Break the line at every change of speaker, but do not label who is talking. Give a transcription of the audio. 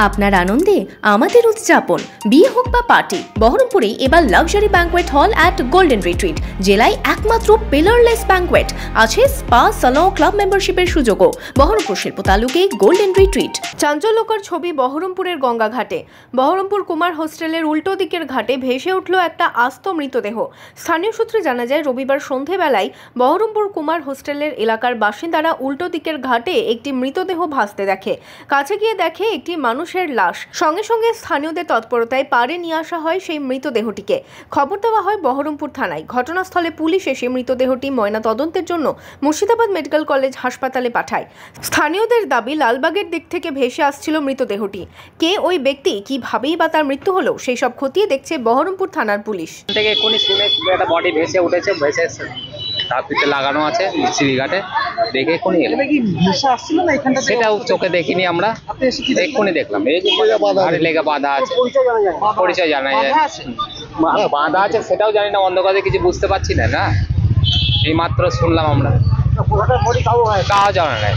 আপনার আনন্দে আমাদের উদযাপন, বিয়ে হোক বা পার্টি, বহরমপুরে এবার luxury banquet hall at golden retreat. জেলায় একমাত্র পিলারলেস ব্যাঙ্কোয়েট, আছে স্পা, সালন, ক্লাব মেম্বারশিপের সুযোগও। বহরমপুর শিল্প তালুকে গোল্ডেন রিট্রিট। চাঞ্চল্যকর ছবি বহরমপুরের গঙ্গাঘাটে। বহরমপুর কুমার হোস্টেলের উল্টো দিকের ঘাটে ভেসে উঠল একটা আস্ত মৃতদেহ। স্থানীয় সূত্রে জানা যায়, রবিবার সন্ধেবেলায় বহরমপুর কুমার হোস্টেলের এলাকার বাসিন্দারা উল্টো দিকের ঘাটে একটি মৃতদেহ ভাসতে দেখে। কাছে গিয়ে দেখে একটি মানুষের লাশ। সঙ্গে সঙ্গে স্থানীয়দের তৎপরতায় পাড়ে নিয়ে আসা হয় সেই মৃতদেহটিকে। খবর দেওয়া হয় বহরমপুর থানায়। ঘটনাস্থলে পুলিশ এসে মৃতদেহটি ময়না তদন্তের জন্য মুর্শিদাবাদ মেডিকেল কলেজ হাসপাতালে পাঠায়। স্থানীয়দের দাবি, লালবাগের দিক থেকে ভেসে আসছিল মৃতদেহটি। কে ওই ব্যক্তি, কিভাবেই বা তার মৃত্যু হলো, সেই সব খতিয়ে দেখছে বহরমপুর থানার পুলিশ।
থেকে এক্ষুনি শুনে একটা বডি ভেসে উঠেছে, ভেসে তাপিতে লাগানো আছে সিঁড়িঘাটে, দেখে এক্ষুনি এলো। সেটাও চোখে দেখিনি আমরা, এক্ষুনি দেখলাম। এই যে ঘাড়ে লেগে বাঁধা আছে, পরিচয় জানা যায় বাঁধা আছে, সেটাও জানি না, অন্ধকারে কিছু বুঝতে পারছি না। না, এই মাত্র শুনলাম আমরা, কাউ জানা নাই।